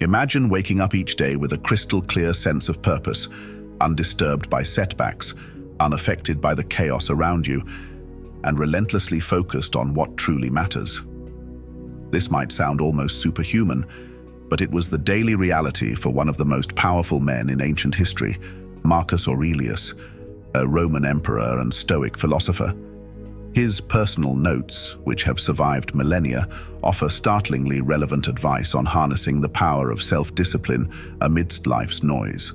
Imagine waking up each day with a crystal-clear sense of purpose, undisturbed by setbacks, unaffected by the chaos around you, and relentlessly focused on what truly matters. This might sound almost superhuman, but it was the daily reality for one of the most powerful men in ancient history, Marcus Aurelius, a Roman emperor and Stoic philosopher. His personal notes, which have survived millennia, offer startlingly relevant advice on harnessing the power of self-discipline amidst life's noise.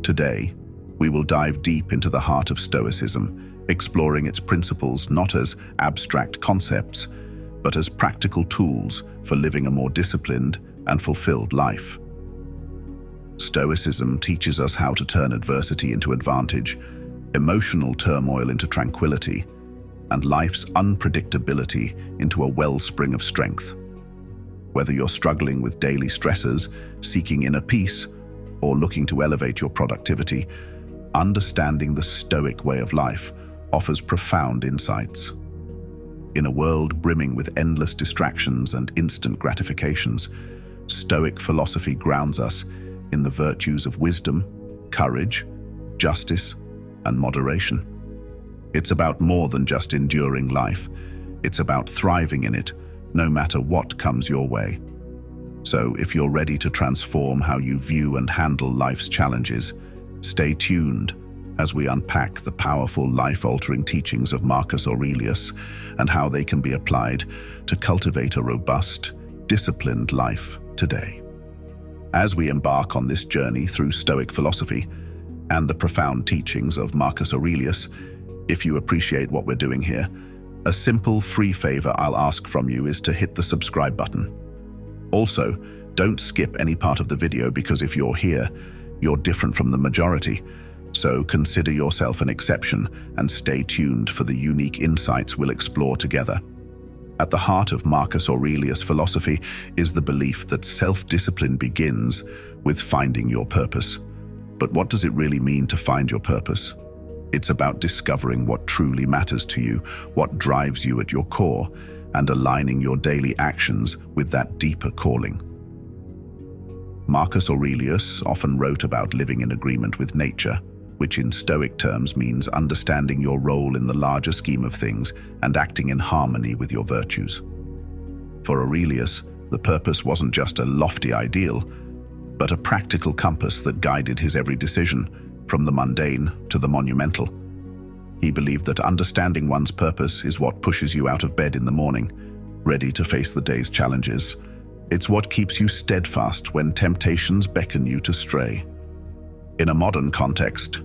Today, we will dive deep into the heart of Stoicism, exploring its principles not as abstract concepts, but as practical tools for living a more disciplined and fulfilled life. Stoicism teaches us how to turn adversity into advantage, emotional turmoil into tranquility, and life's unpredictability into a wellspring of strength. Whether you're struggling with daily stresses, seeking inner peace, or looking to elevate your productivity, understanding the Stoic way of life offers profound insights. In a world brimming with endless distractions and instant gratifications, Stoic philosophy grounds us in the virtues of wisdom, courage, justice, and moderation. It's about more than just enduring life. It's about thriving in it, no matter what comes your way. So, if you're ready to transform how you view and handle life's challenges, stay tuned as we unpack the powerful, life-altering teachings of Marcus Aurelius and how they can be applied to cultivate a robust, disciplined life today. As we embark on this journey through Stoic philosophy and the profound teachings of Marcus Aurelius, if you appreciate what we're doing here, a simple free favor I'll ask from you is to hit the subscribe button. Also, don't skip any part of the video, because if you're here, you're different from the majority. So consider yourself an exception and stay tuned for the unique insights we'll explore together. At the heart of Marcus Aurelius' philosophy is the belief that self-discipline begins with finding your purpose. But what does it really mean to find your purpose? It's about discovering what truly matters to you, what drives you at your core, and aligning your daily actions with that deeper calling. Marcus Aurelius often wrote about living in agreement with nature, which in Stoic terms means understanding your role in the larger scheme of things and acting in harmony with your virtues. For Aurelius, the purpose wasn't just a lofty ideal, but a practical compass that guided his every decision, from the mundane to the monumental. He believed that understanding one's purpose is what pushes you out of bed in the morning, ready to face the day's challenges. It's what keeps you steadfast when temptations beckon you to stray. In a modern context,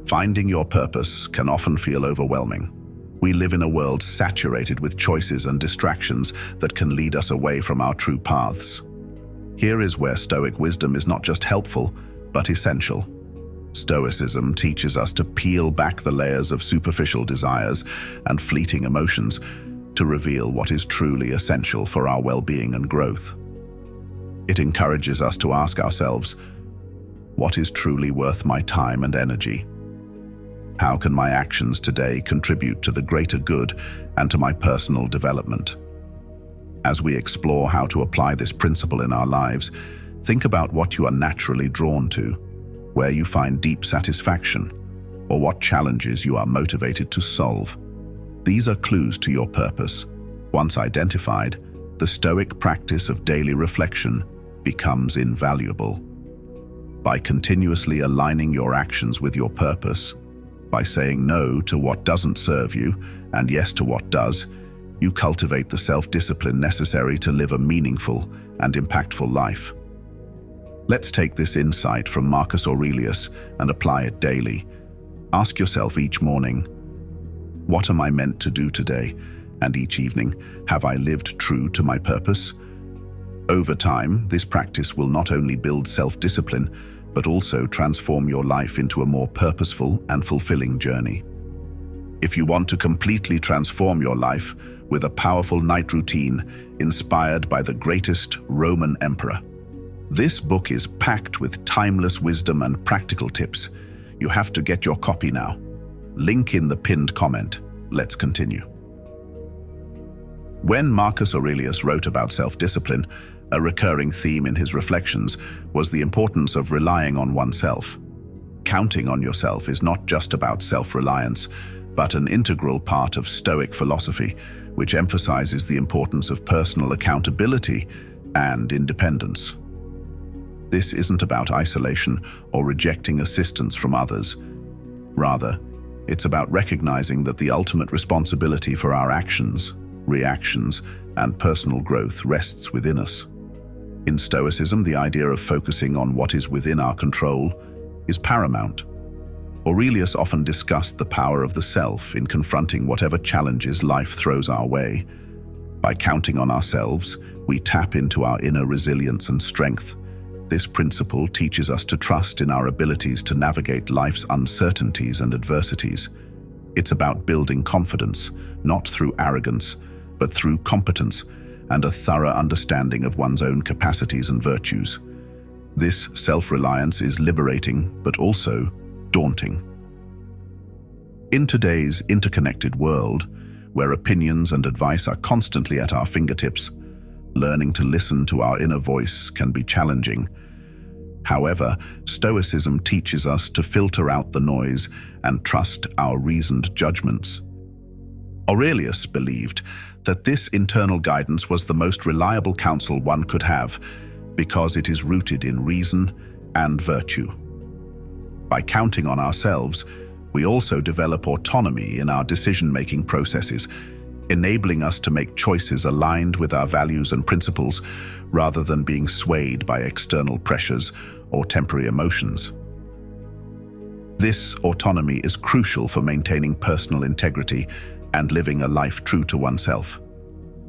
finding your purpose can often feel overwhelming. We live in a world saturated with choices and distractions that can lead us away from our true paths. Here is where Stoic wisdom is not just helpful, but essential. Stoicism teaches us to peel back the layers of superficial desires and fleeting emotions to reveal what is truly essential for our well-being and growth. It encourages us to ask ourselves, what is truly worth my time and energy? How can my actions today contribute to the greater good and to my personal development? As we explore how to apply this principle in our lives, think about what you are naturally drawn to, where you find deep satisfaction, or what challenges you are motivated to solve. These are clues to your purpose. Once identified, the Stoic practice of daily reflection becomes invaluable. By continuously aligning your actions with your purpose, by saying no to what doesn't serve you and yes to what does, you cultivate the self-discipline necessary to live a meaningful and impactful life. Let's take this insight from Marcus Aurelius and apply it daily. Ask yourself each morning, what am I meant to do today? And each evening, have I lived true to my purpose? Over time, this practice will not only build self-discipline, but also transform your life into a more purposeful and fulfilling journey. If you want to completely transform your life with a powerful night routine inspired by the greatest Roman emperor, this book is packed with timeless wisdom and practical tips. You have to get your copy now. Link in the pinned comment. Let's continue. When Marcus Aurelius wrote about self-discipline, A recurring theme in his reflections was the importance of relying on oneself. Counting on yourself is not just about self-reliance, but an integral part of Stoic philosophy, which emphasizes the importance of personal accountability and independence. This isn't about isolation or rejecting assistance from others. Rather, it's about recognizing that the ultimate responsibility for our actions, reactions, and personal growth rests within us. In Stoicism, the idea of focusing on what is within our control is paramount. Aurelius often discussed the power of the self in confronting whatever challenges life throws our way. By counting on ourselves, we tap into our inner resilience and strength. This principle teaches us to trust in our abilities to navigate life's uncertainties and adversities. It's about building confidence, not through arrogance, but through competence and a thorough understanding of one's own capacities and virtues. This self-reliance is liberating, but also daunting. In today's interconnected world, where opinions and advice are constantly at our fingertips, learning to listen to our inner voice can be challenging. However, Stoicism teaches us to filter out the noise and trust our reasoned judgments. Aurelius believed that this internal guidance was the most reliable counsel one could have, because it is rooted in reason and virtue. By counting on ourselves, we also develop autonomy in our decision-making processes, enabling us to make choices aligned with our values and principles rather than being swayed by external pressures or temporary emotions. This autonomy is crucial for maintaining personal integrity and living a life true to oneself.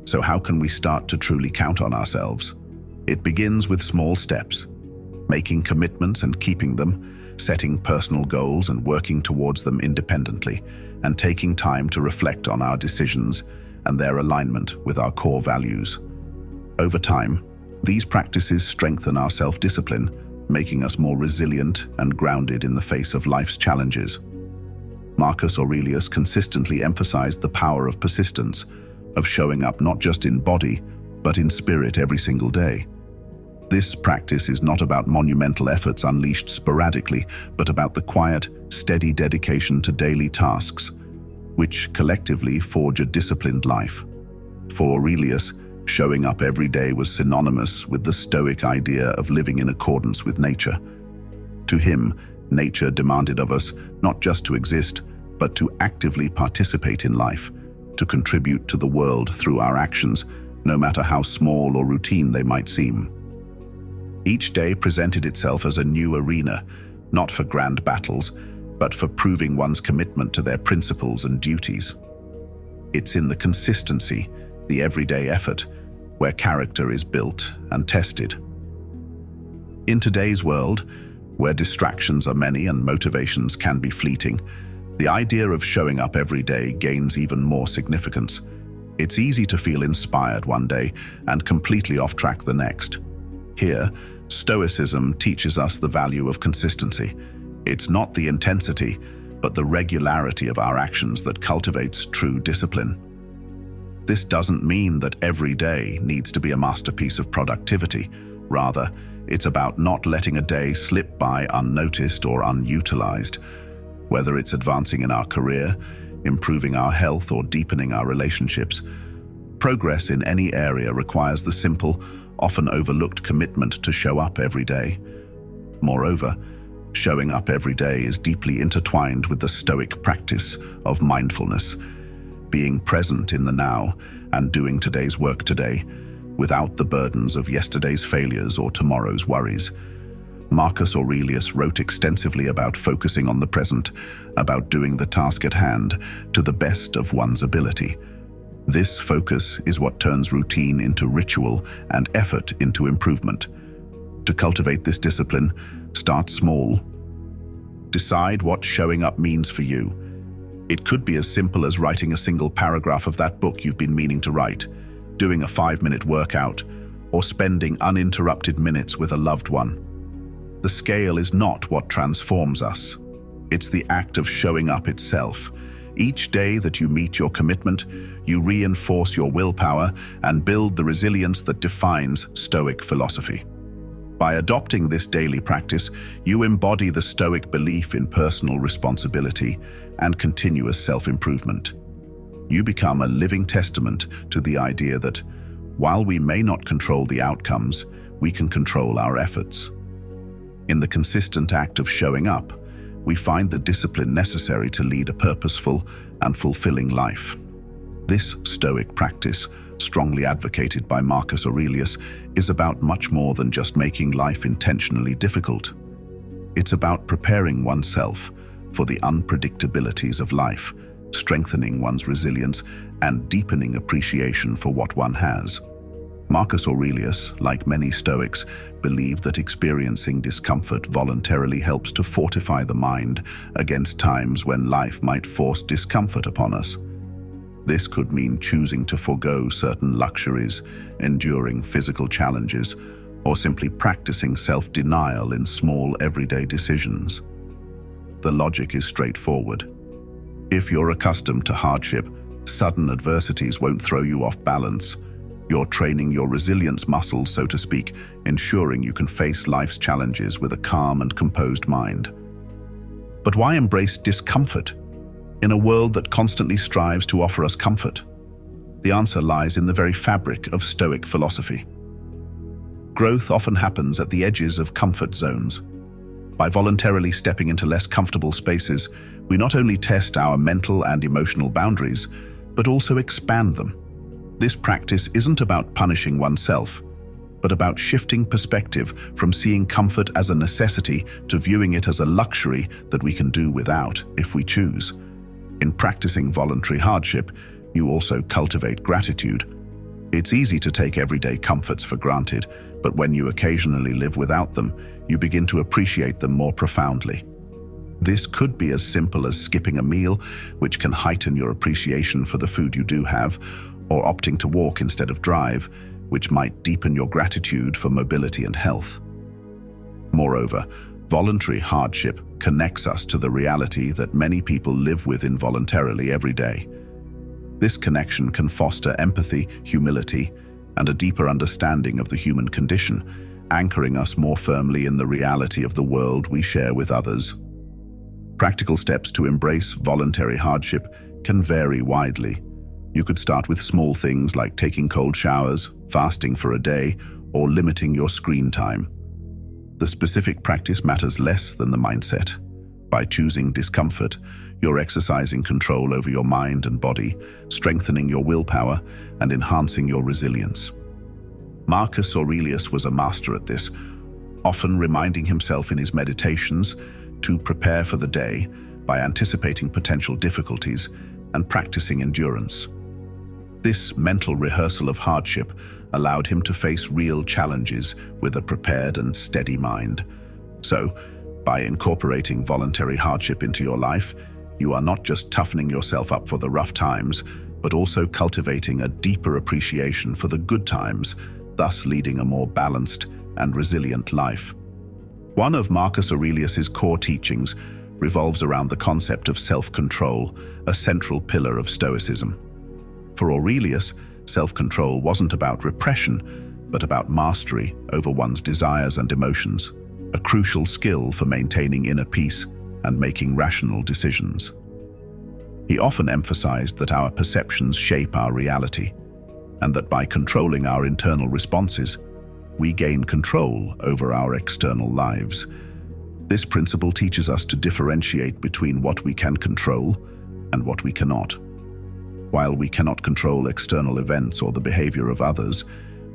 So how can we start to truly count on ourselves? It begins with small steps, making commitments and keeping them, setting personal goals and working towards them independently, and taking time to reflect on our decisions and their alignment with our core values. Over time, these practices strengthen our self-discipline, making us more resilient and grounded in the face of life's challenges. Marcus Aurelius consistently emphasized the power of persistence, of showing up not just in body, but in spirit every single day. This practice is not about monumental efforts unleashed sporadically, but about the quiet, steady dedication to daily tasks, which collectively forge a disciplined life. For Aurelius, showing up every day was synonymous with the Stoic idea of living in accordance with nature. To him, nature demanded of us not just to exist, but to actively participate in life, to contribute to the world through our actions, no matter how small or routine they might seem. Each day presented itself as a new arena, not for grand battles, but for proving one's commitment to their principles and duties. It's in the consistency, the everyday effort, where character is built and tested. In today's world, where distractions are many and motivations can be fleeting, the idea of showing up every day gains even more significance. It's easy to feel inspired one day and completely off track the next. Here, Stoicism teaches us the value of consistency. It's not the intensity, but the regularity of our actions that cultivates true discipline. This doesn't mean that every day needs to be a masterpiece of productivity. Rather, it's about not letting a day slip by unnoticed or unutilized. Whether it's advancing in our career, improving our health, or deepening our relationships, progress in any area requires the simple, often overlooked commitment to show up every day. Moreover, showing up every day is deeply intertwined with the Stoic practice of mindfulness, being present in the now and doing today's work today, without the burdens of yesterday's failures or tomorrow's worries. Marcus Aurelius wrote extensively about focusing on the present, about doing the task at hand to the best of one's ability. This focus is what turns routine into ritual and effort into improvement. To cultivate this discipline, start small. Decide what showing up means for you. It could be as simple as writing a single paragraph of that book you've been meaning to write, doing a 5-minute workout, or spending uninterrupted minutes with a loved one. The scale is not what transforms us. It's the act of showing up itself. Each day that you meet your commitment, you reinforce your willpower and build the resilience that defines Stoic philosophy. By adopting this daily practice, you embody the Stoic belief in personal responsibility and continuous self-improvement. You become a living testament to the idea that, while we may not control the outcomes, we can control our efforts. In the consistent act of showing up, we find the discipline necessary to lead a purposeful and fulfilling life. This Stoic practice, strongly advocated by Marcus Aurelius, is about much more than just making life intentionally difficult. It's about preparing oneself for the unpredictabilities of life, strengthening one's resilience, and deepening appreciation for what one has. Marcus Aurelius, like many Stoics, believed that experiencing discomfort voluntarily helps to fortify the mind against times when life might force discomfort upon us. This could mean choosing to forego certain luxuries, enduring physical challenges, or simply practicing self-denial in small everyday decisions. The logic is straightforward. If you're accustomed to hardship, sudden adversities won't throw you off balance. You're training your resilience muscles, so to speak, ensuring you can face life's challenges with a calm and composed mind. But why embrace discomfort in a world that constantly strives to offer us comfort? The answer lies in the very fabric of Stoic philosophy. Growth often happens at the edges of comfort zones. By voluntarily stepping into less comfortable spaces, we not only test our mental and emotional boundaries, but also expand them. This practice isn't about punishing oneself, but about shifting perspective from seeing comfort as a necessity to viewing it as a luxury that we can do without if we choose. In practicing voluntary hardship, you also cultivate gratitude. It's easy to take everyday comforts for granted, but when you occasionally live without them, you begin to appreciate them more profoundly. This could be as simple as skipping a meal, which can heighten your appreciation for the food you do have, or opting to walk instead of drive, which might deepen your gratitude for mobility and health. Moreover, voluntary hardship connects us to the reality that many people live with involuntarily every day. This connection can foster empathy, humility, and a deeper understanding of the human condition, anchoring us more firmly in the reality of the world we share with others. Practical steps to embrace voluntary hardship can vary widely. You could start with small things like taking cold showers, fasting for a day, or limiting your screen time. The specific practice matters less than the mindset. By choosing discomfort, you're exercising control over your mind and body, strengthening your willpower, and enhancing your resilience. Marcus Aurelius was a master at this, often reminding himself in his meditations to prepare for the day by anticipating potential difficulties and practicing endurance. This mental rehearsal of hardship allowed him to face real challenges with a prepared and steady mind. So, by incorporating voluntary hardship into your life, you are not just toughening yourself up for the rough times, but also cultivating a deeper appreciation for the good times, thus leading a more balanced and resilient life. One of Marcus Aurelius's core teachings revolves around the concept of self-control, a central pillar of Stoicism. For Aurelius, self-control wasn't about repression, but about mastery over one's desires and emotions, a crucial skill for maintaining inner peace and making rational decisions. He often emphasized that our perceptions shape our reality, and that by controlling our internal responses, we gain control over our external lives. This principle teaches us to differentiate between what we can control and what we cannot. While we cannot control external events or the behavior of others,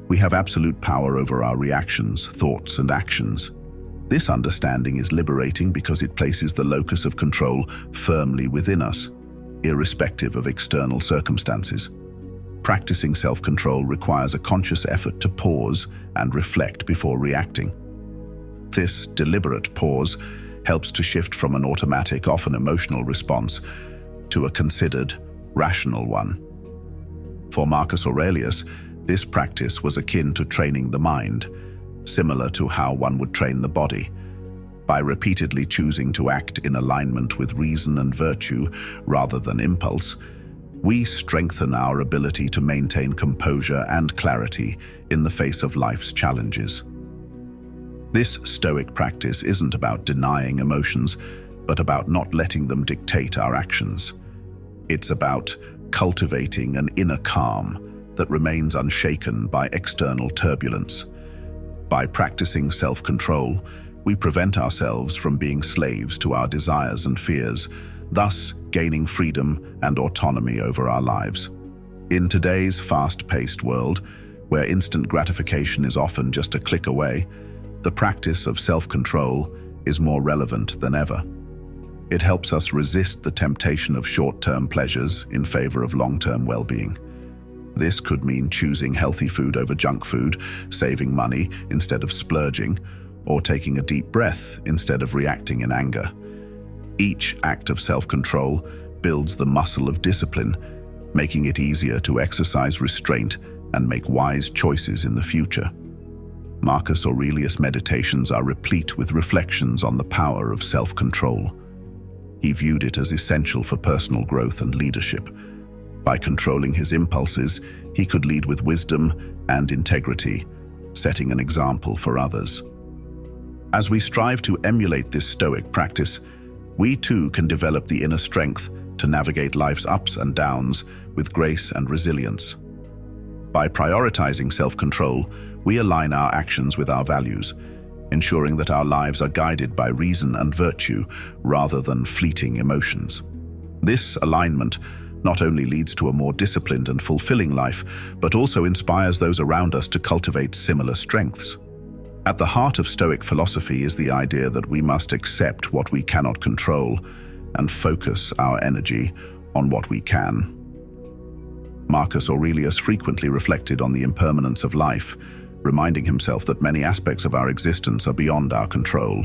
we have absolute power over our reactions, thoughts, and actions. This understanding is liberating because it places the locus of control firmly within us, irrespective of external circumstances. Practicing self-control requires a conscious effort to pause and reflect before reacting. This deliberate pause helps to shift from an automatic, often emotional response to a considered, rational one. For Marcus Aurelius, this practice was akin to training the mind, similar to how one would train the body. By repeatedly choosing to act in alignment with reason and virtue rather than impulse, we strengthen our ability to maintain composure and clarity in the face of life's challenges. This Stoic practice isn't about denying emotions, but about not letting them dictate our actions. It's about cultivating an inner calm that remains unshaken by external turbulence. By practicing self-control, we prevent ourselves from being slaves to our desires and fears, thus gaining freedom and autonomy over our lives. In today's fast-paced world, where instant gratification is often just a click away, the practice of self-control is more relevant than ever. It helps us resist the temptation of short-term pleasures in favor of long-term well-being. This could mean choosing healthy food over junk food, saving money instead of splurging, or taking a deep breath instead of reacting in anger. Each act of self-control builds the muscle of discipline, making it easier to exercise restraint and make wise choices in the future. Marcus Aurelius' meditations are replete with reflections on the power of self-control. He viewed it as essential for personal growth and leadership. By controlling his impulses, he could lead with wisdom and integrity, setting an example for others. As we strive to emulate this Stoic practice, we too can develop the inner strength to navigate life's ups and downs with grace and resilience. By prioritizing self-control, we align our actions with our values, ensuring that our lives are guided by reason and virtue rather than fleeting emotions. This alignment not only leads to a more disciplined and fulfilling life, but also inspires those around us to cultivate similar strengths. At the heart of Stoic philosophy is the idea that we must accept what we cannot control and focus our energy on what we can. Marcus Aurelius frequently reflected on the impermanence of life, reminding himself that many aspects of our existence are beyond our control.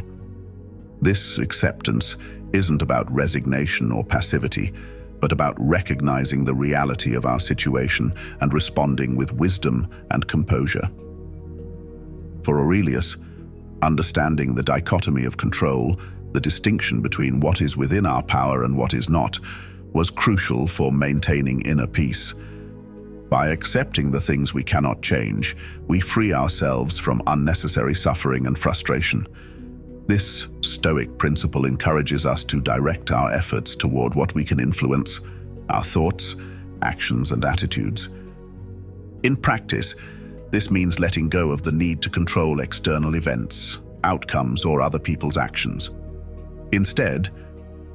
This acceptance isn't about resignation or passivity, but about recognizing the reality of our situation and responding with wisdom and composure. For Aurelius, understanding the dichotomy of control, the distinction between what is within our power and what is not, was crucial for maintaining inner peace. By accepting the things we cannot change, we free ourselves from unnecessary suffering and frustration. This Stoic principle encourages us to direct our efforts toward what we can influence, our thoughts, actions, and attitudes. In practice, this means letting go of the need to control external events, outcomes, or other people's actions. Instead,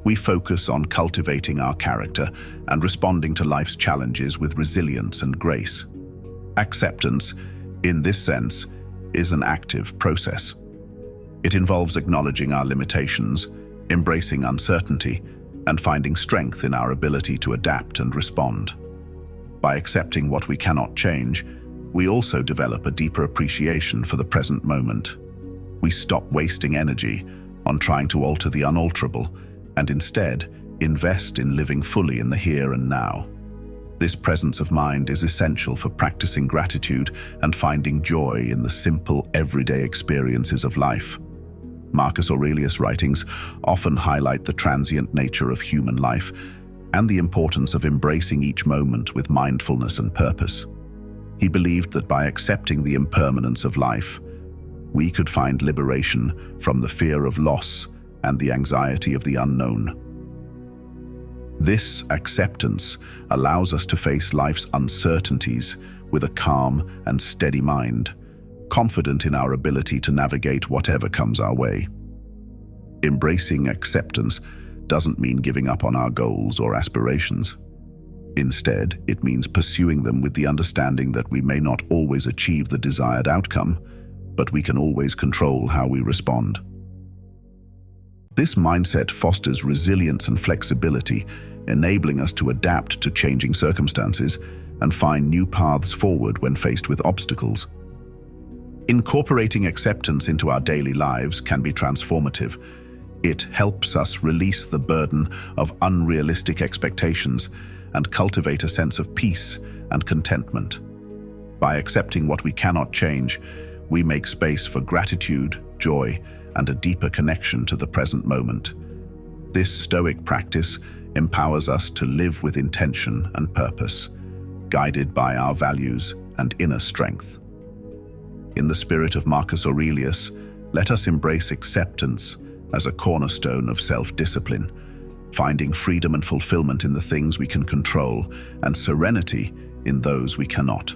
we focus on cultivating our character and responding to life's challenges with resilience and grace. Acceptance, in this sense, is an active process. It involves acknowledging our limitations, embracing uncertainty, and finding strength in our ability to adapt and respond. By accepting what we cannot change, we also develop a deeper appreciation for the present moment. We stop wasting energy on trying to alter the unalterable and instead invest in living fully in the here and now. This presence of mind is essential for practicing gratitude and finding joy in the simple, everyday experiences of life. Marcus Aurelius' writings often highlight the transient nature of human life and the importance of embracing each moment with mindfulness and purpose. He believed that by accepting the impermanence of life, we could find liberation from the fear of loss and the anxiety of the unknown. This acceptance allows us to face life's uncertainties with a calm and steady mind, confident in our ability to navigate whatever comes our way. Embracing acceptance doesn't mean giving up on our goals or aspirations. Instead, it means pursuing them with the understanding that we may not always achieve the desired outcome, but we can always control how we respond. This mindset fosters resilience and flexibility, enabling us to adapt to changing circumstances and find new paths forward when faced with obstacles. Incorporating acceptance into our daily lives can be transformative. It helps us release the burden of unrealistic expectations and cultivate a sense of peace and contentment. By accepting what we cannot change, we make space for gratitude, joy, and a deeper connection to the present moment. This Stoic practice empowers us to live with intention and purpose, guided by our values and inner strength. In the spirit of Marcus Aurelius, let us embrace acceptance as a cornerstone of self-discipline, finding freedom and fulfillment in the things we can control and serenity in those we cannot.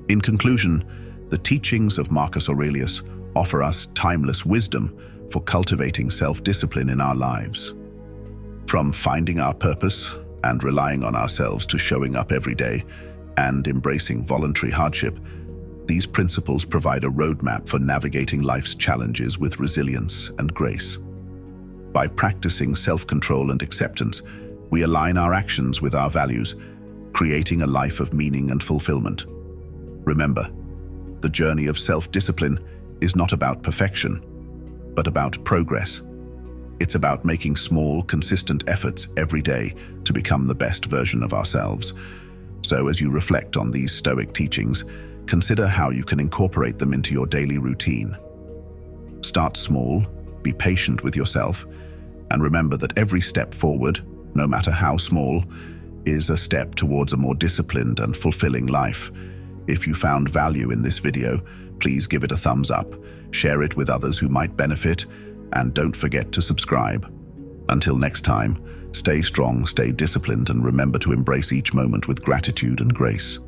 In conclusion, the teachings of Marcus Aurelius offer us timeless wisdom for cultivating self-discipline in our lives. From finding our purpose and relying on ourselves to showing up every day and embracing voluntary hardship, these principles provide a roadmap for navigating life's challenges with resilience and grace. By practicing self-control and acceptance, we align our actions with our values, creating a life of meaning and fulfillment. Remember, the journey of self-discipline is not about perfection, but about progress. It's about making small, consistent efforts every day to become the best version of ourselves. So as you reflect on these Stoic teachings, consider how you can incorporate them into your daily routine. Start small, be patient with yourself, and remember that every step forward, no matter how small, is a step towards a more disciplined and fulfilling life. If you found value in this video, please give it a thumbs up, share it with others who might benefit, and don't forget to subscribe. Until next time, stay strong, stay disciplined, and remember to embrace each moment with gratitude and grace.